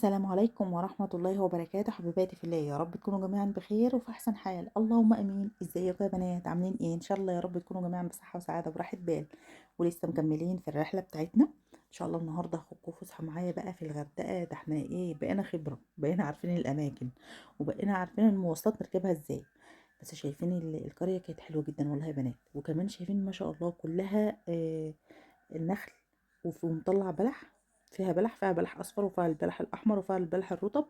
السلام عليكم ورحمة الله وبركاته، حبيباتي في الله. يا رب تكونوا جميعا بخير وفي أحسن حال، اللهم أمين. ازيكم يا بنات؟ عاملين ايه؟ إن شاء الله يا رب تكونوا جميعا بصحة وسعادة وراحة بال. ولسه مكملين في الرحلة بتاعتنا إن شاء الله. النهاردة هاخدكم فسحة معايا بقى في الغردقة. ده احنا ايه، بقينا خبرة، بقينا عارفين الأماكن وبقينا عارفين المواصلات نركبها ازاي. بس شايفين القرية كانت حلوة جدا والله يا بنات. وكمان شايفين ما شاء الله كلها النخل، ومطلع بلح. فيها بلح اصفر، وفيها البلح الاحمر، وفيها البلح الرطب.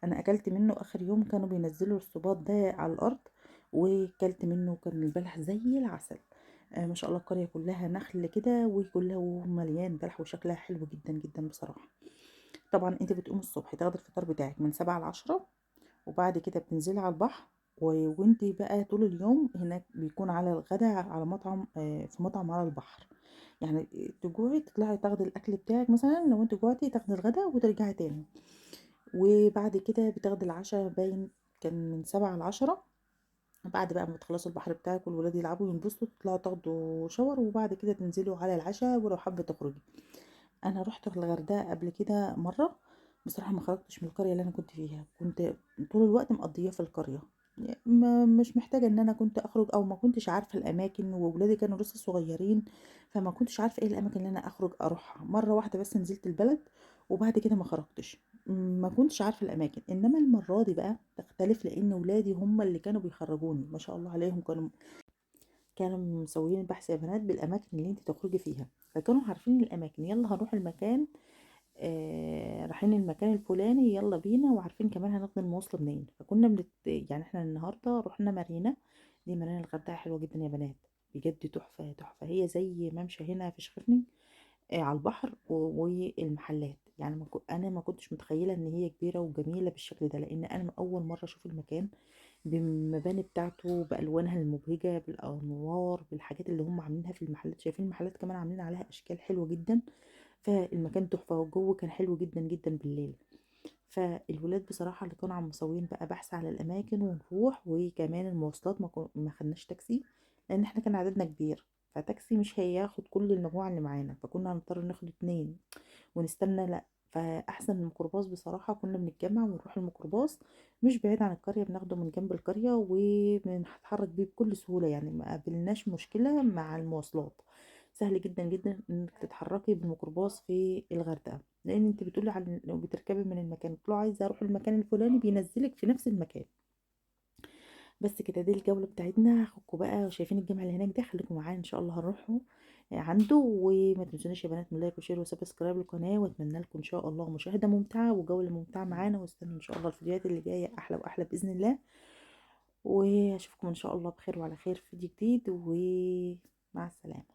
انا اكلت منه اخر يوم، كانوا بينزلوا الصباط ده على الارض، وكلت منه كان البلح زي العسل. ما شاء الله القرية كلها نخل كده، وكلها مليان بلح، وشكلها حلو جدا جدا بصراحة. طبعا انت بتقوم الصبح تاخدي الفطار بتاعك من 7 ل10، وبعد كده بتنزلي على البحر. وانتي بقى طول اليوم هناك بيكون على الغدا على مطعم، في مطعم على البحر. يعني تجوعي تطلعي تاخدي الاكل بتاعك، مثلا لو انت جوعتي تاخدي الغدا وترجعي تاني. وبعد كده بتاخدي العشاء، باين كان من 7 ل10. بعد بقى ما تخلصوا البحر بتاعك والولاد يلعبوا وينبسطوا، تطلعوا تاخدوا شاور، وبعد كده تنزلوا على العشاء ولو حابة تخرجي. انا رحت في الغردقه قبل كده مره. بصراحه ما خرجتش من القريه اللي انا كنت فيها، كنت طول الوقت مقضيه في القريه. ما مش محتاجه ان انا كنت اخرج، او ما كنتش عارفه الاماكن، واولادي كانوا لسه صغيرين. فما كنتش عارفه ايه الاماكن اللي انا اخرج اروحها. مره واحده بس نزلت البلد، وبعد كده ما خرجتش. ما كنتش عارفه الاماكن. انما المره دي بقى تختلف، لان ولادي هم اللي كانوا بيخرجوني ما شاء الله عليهم. كانوا مسويين بحث يا بنات بالاماكن اللي انت تخرجي فيها. فكانوا عارفين الاماكن، يلا هنروح المكان، رايحين المكان الفلاني يلا بينا، وعارفين كمان هناخد المواصله منين. فكنا يعني احنا النهارده رحنا مارينا. دي مارينا الغردقه حلوه جدا يا بنات، بجد تحفه تحفه. هي زي ممشى هنا في شخفني، على البحر، والمحلات. يعني انا ما كنتش متخيله ان هي كبيره وجميله بالشكل ده، لان انا اول مره اشوف المكان بالمباني بتاعته، بالوانها المبهجه، بالانوار، بالحاجات اللي هم عاملينها في المحلات. شايفين المحلات كمان عاملين عليها اشكال حلوه جدا. فالمكان تحفه، والجو كان حلو جدا جدا بالليل. فالولاد بصراحه اللي كانوا عم مسوين بقى بحث على الاماكن ونروح. وكمان المواصلات ما خدناش تاكسي، لان احنا كان عددنا كبير. فتاكسي مش هياخد كل المجموعه اللي معانا، فكنا هنضطر ناخد اتنين ونستنى. لا، فاحسن الميكروباص بصراحه. كنا بنتجمع ونروح الميكروباص، مش بعيد عن القريه، بناخده من جنب القريه وبنتحرك بيه بكل سهوله. يعني ما قابلناش مشكله مع المواصلات. سهل جدا جدا انك تتحركي بالميكروباص في الغردقه، لان انت بتقولي على لو بتركبي من المكان، بتقولي عايزه اروح المكان الفلاني، بينزلك في نفس المكان. بس كده، دي الجولة بتاعتنا. هاخدكم بقى، شايفين الجامع اللي هناك ده؟ خليكم معايا ان شاء الله هنروحوا عنده. وما تنسونيش يا بنات من لايك وشير وسبسكرايب للقناة. واتمنى لكم ان شاء الله مشاهدة ممتعة وجولة ممتعة معانا. واستنوا ان شاء الله الفيديوهات اللي جاية احلى واحلى بإذن الله. واشوفكم ان شاء الله بخير وعلى خير في فيديو جديد. ومع السلامة.